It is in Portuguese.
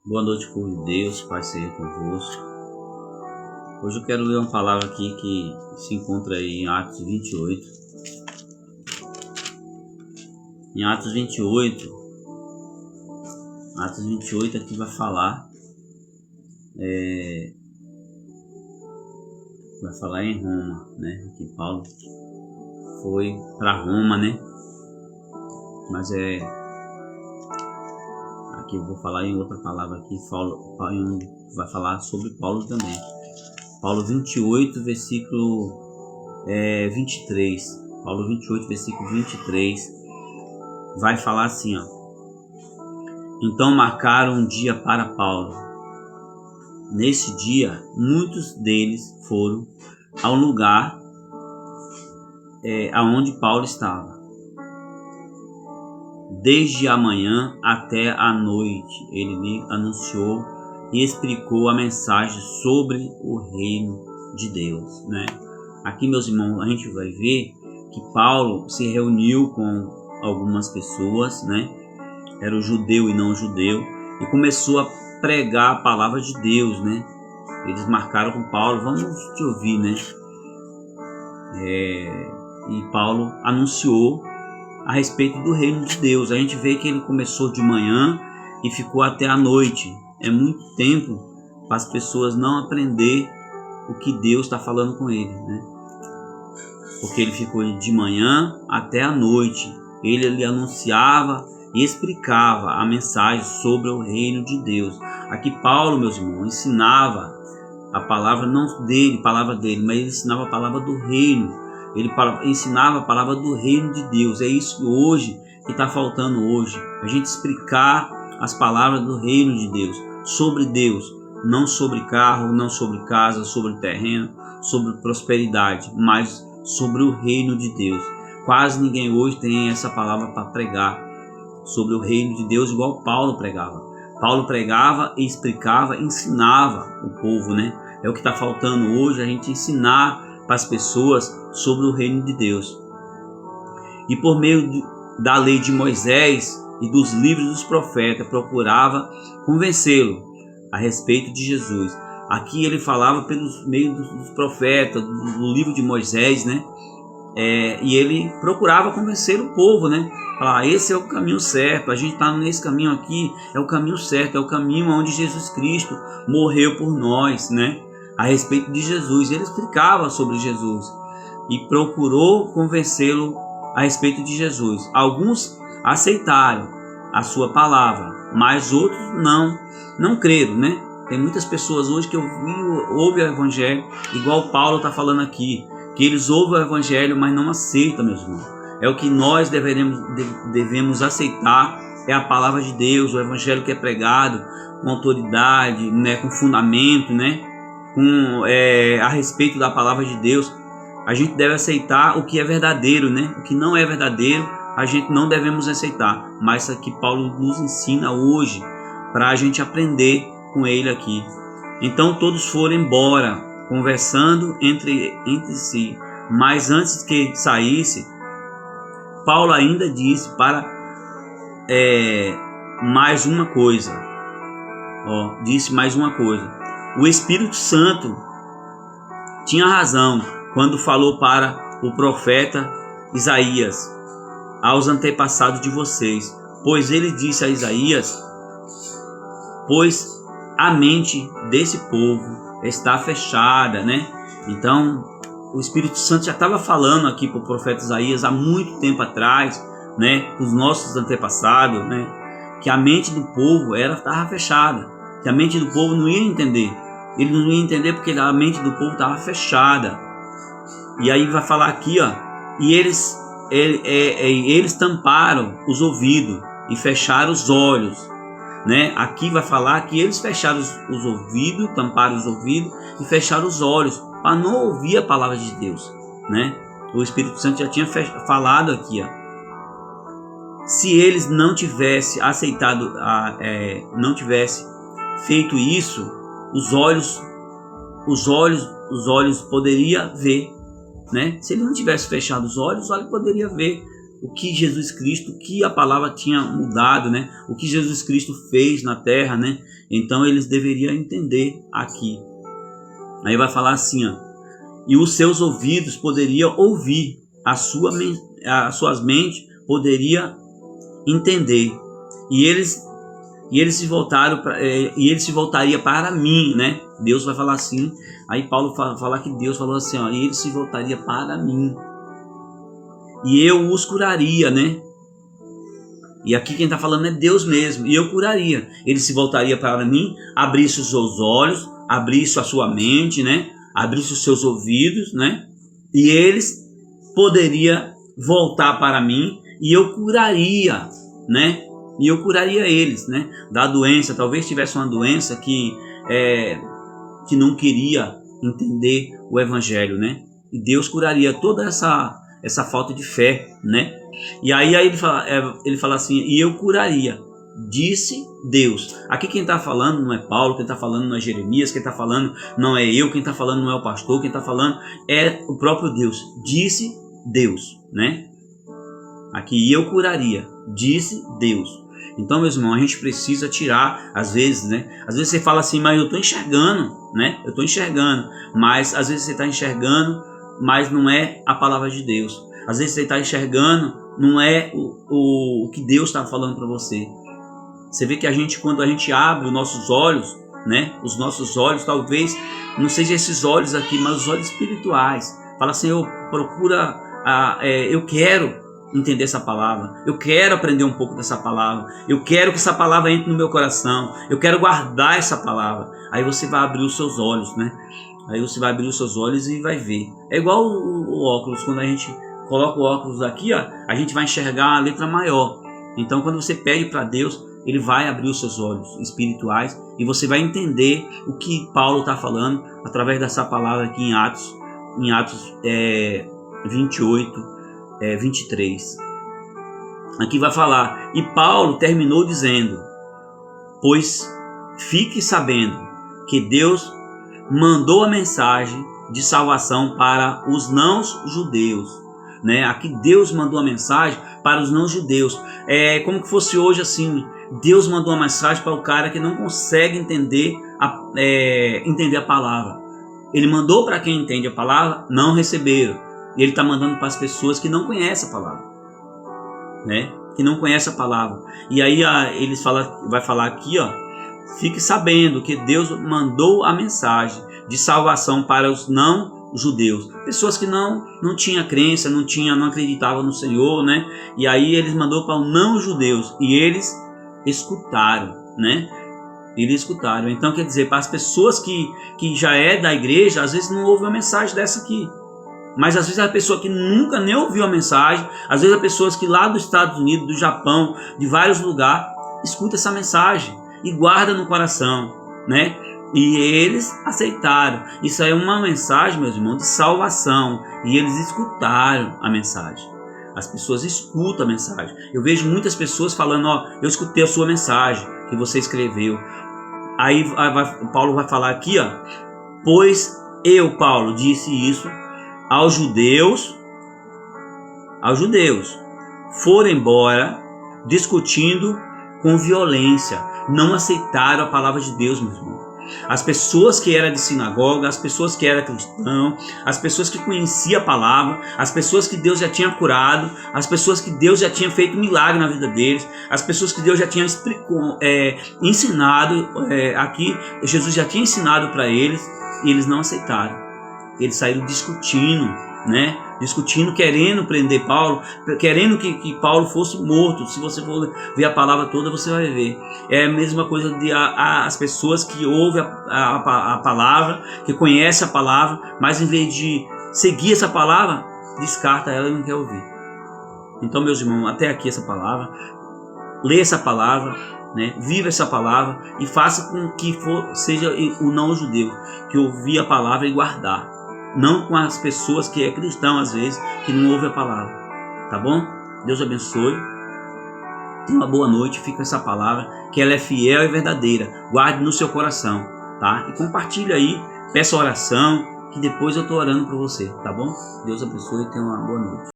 Boa noite, povo de Deus, Pai seja convosco. Hoje eu quero ler uma palavra aqui que se encontra aí em Atos 28. Em Atos 28 aqui vai falar em Roma, né? Aqui Paulo foi para Roma, né? Mas aqui eu vou falar em outra palavra aqui, Paulo vai falar sobre Paulo também. Paulo 28, versículo 23. Paulo 28, versículo 23. Vai falar assim, ó. Então marcaram um dia para Paulo. Nesse dia, muitos deles foram ao lugar aonde Paulo estava. Desde a manhã até a noite, ele lhe anunciou e explicou a mensagem sobre o reino de Deus, né? Aqui, meus irmãos, a gente vai ver que Paulo se reuniu com algumas pessoas, né? Era o judeu e não judeu, e começou a pregar a palavra de Deus, né? Eles marcaram com Paulo, vamos te ouvir, né? E Paulo anunciou a respeito do reino de Deus. A gente vê que ele começou de manhã e ficou até a noite. É muito tempo para as pessoas não aprender o que Deus está falando com ele, né? Porque ele ficou de manhã até a noite. Ele anunciava e explicava a mensagem sobre o reino de Deus. Aqui Paulo, meus irmãos, ensinava a palavra não dele, palavra dele, mas ele ensinava a palavra do reino. Ele ensinava a palavra do reino de Deus. É isso hoje que está faltando hoje. A gente explicar as palavras do reino de Deus. Sobre Deus. Não sobre carro, não sobre casa, sobre terreno, sobre prosperidade. Mas sobre o reino de Deus. Quase ninguém hoje tem essa palavra para pregar. Sobre o reino de Deus igual Paulo pregava. Paulo pregava e explicava, ensinava o povo, né? É o que está faltando hoje, a gente ensinar para as pessoas sobre o reino de Deus. E por meio da lei de Moisés e dos livros dos profetas, procurava convencê-lo a respeito de Jesus. Aqui ele falava pelos meios dos profetas, do livro de Moisés, né? E ele procurava convencer o povo, né? Falar, esse é o caminho certo, a gente está nesse caminho aqui, é o caminho certo, é o caminho onde Jesus Cristo morreu por nós, né? A respeito de Jesus. Ele explicava sobre Jesus e procurou convencê-lo a respeito de Jesus. Alguns aceitaram a sua palavra, mas outros não creram, né? Tem muitas pessoas hoje que ouvem o evangelho, igual Paulo está falando aqui, que eles ouvem o evangelho, mas não aceitam, meus irmãos. É o que nós devemos aceitar, é a palavra de Deus, o evangelho que é pregado com autoridade, né, com fundamento, né? A respeito da palavra de Deus. A gente deve aceitar o que é verdadeiro, né? O que não é verdadeiro, a gente não devemos aceitar. Mas isso aqui Paulo nos ensina hoje para a gente aprender com ele aqui. Então todos foram embora, conversando entre si. Mas antes que saísse, Paulo ainda disse para mais uma coisa. Disse mais uma coisa. O Espírito Santo tinha razão quando falou para o profeta Isaías, aos antepassados de vocês, pois ele disse a Isaías, pois a mente desse povo está fechada, né? Então, o Espírito Santo já estava falando aqui para o profeta Isaías há muito tempo atrás, né? Os nossos antepassados, né? Que a mente do povo estava fechada, que a mente do povo não ia entender. Ele não ia entender porque a mente do povo estava fechada. E aí vai falar aqui, ó, e eles tamparam os ouvidos e fecharam os olhos, né? Aqui vai falar que eles fecharam os ouvidos, tamparam os ouvidos e fecharam os olhos para não ouvir a palavra de Deus, né? O Espírito Santo já tinha falado aqui, ó. Se eles não tivessem aceitado, não tivessem feito isso, os olhos poderiam ver, né? Se ele não tivesse fechado os olhos poderia ver o que Jesus Cristo, o que a palavra tinha mudado, né? O que Jesus Cristo fez na terra, né? Então eles deveriam entender aqui. Aí vai falar assim, ó, e os seus ouvidos poderiam ouvir, as suas mentes poderiam entender, e eles se voltaria para mim, né? Deus vai falar assim. Aí Paulo fala que Deus falou assim, ó, e ele se voltaria para mim, e eu os curaria, né? E aqui quem está falando é Deus mesmo. E eu curaria. Ele se voltaria para mim, abrisse os seus olhos, abrisse a sua mente, né? Abrisse os seus ouvidos, né? E eles poderiam voltar para mim e eu curaria, né? E eu curaria eles, né? Da doença. Talvez tivesse uma doença que não queria entender o evangelho, né? E Deus curaria toda essa falta de fé, né? E aí ele fala assim, e eu curaria, disse Deus. Aqui quem está falando não é Paulo, quem está falando não é Jeremias, quem está falando não é eu, quem está falando não é o pastor, quem está falando é o próprio Deus. Disse Deus, né? Aqui, eu curaria, disse Deus. Então, meus irmãos, a gente precisa tirar, às vezes, né? Às vezes você fala assim, mas eu estou enxergando, né? Eu estou enxergando, mas às vezes você está enxergando, mas não é a palavra de Deus. Às vezes você está enxergando, não é o que Deus está falando para você. Você vê que quando a gente abre os nossos olhos, né? Os nossos olhos, talvez, não sejam esses olhos aqui, mas os olhos espirituais. Fala assim, eu quero entender essa palavra, eu quero aprender um pouco dessa palavra, eu quero que essa palavra entre no meu coração, eu quero guardar essa palavra. Aí você vai abrir os seus olhos, né? Aí você vai abrir os seus olhos e vai ver. É igual o óculos, quando a gente coloca o óculos aqui, ó, a gente vai enxergar a letra maior. Então quando você pede para Deus, Ele vai abrir os seus olhos espirituais e você vai entender o que Paulo está falando através dessa palavra aqui em Atos 28, 23. Aqui vai falar, e Paulo terminou dizendo, pois fique sabendo que Deus mandou a mensagem de salvação para os não-judeus, né? Aqui Deus mandou a mensagem para os não-judeus. É como que fosse hoje assim, Deus mandou uma mensagem para o cara que não consegue entender a palavra. Ele mandou para quem entende a palavra, não receberam. E Ele está mandando para as pessoas que não conhecem a palavra, né? Que não conhecem a palavra. E aí vai falar aqui, ó, fique sabendo que Deus mandou a mensagem de salvação para os não-judeus. Pessoas que não tinham crença, não acreditavam no Senhor, né? E aí Ele mandou para os não-judeus e eles escutaram, né? Eles escutaram. Então quer dizer, para as pessoas que já é da igreja, às vezes não ouve uma mensagem dessa aqui. Mas às vezes a pessoa que nunca nem ouviu a mensagem, às vezes as pessoas que lá dos Estados Unidos, do Japão, de vários lugares, escuta essa mensagem e guarda no coração, né? E eles aceitaram. Isso aí é uma mensagem, meus irmãos, de salvação. E eles escutaram a mensagem. As pessoas escutam a mensagem. Eu vejo muitas pessoas falando, ó, eu escutei a sua mensagem que você escreveu. Aí Paulo vai falar aqui, ó, pois eu, Paulo, disse isso aos judeus foram embora discutindo com violência, não aceitaram a palavra de Deus, meu irmão. As pessoas que eram de sinagoga, as pessoas que eram cristãos, as pessoas que conheciam a palavra, as pessoas que Deus já tinha curado, as pessoas que Deus já tinha feito milagre na vida deles, as pessoas que Deus já tinha ensinado, aqui Jesus já tinha ensinado para eles, e eles não aceitaram. Eles saíram discutindo, né? Discutindo, querendo prender Paulo, querendo que Paulo fosse morto. Se você for ver a palavra toda, você vai ver. É a mesma coisa de as pessoas que ouvem a palavra, que conhecem a palavra, mas em vez de seguir essa palavra, descarta ela e não quer ouvir. Então, meus irmãos, até aqui essa palavra, lê essa palavra, né? Viva essa palavra e faça com que seja o não-judeu que ouvir a palavra e guardar. Não com as pessoas que é cristão, às vezes, que não ouvem a palavra. Tá bom? Deus abençoe. Tenha uma boa noite. Fica com essa palavra, que ela é fiel e verdadeira. Guarde no seu coração, tá? E compartilhe aí. Peça oração, que depois eu estou orando por você, tá bom? Deus abençoe e tenha uma boa noite.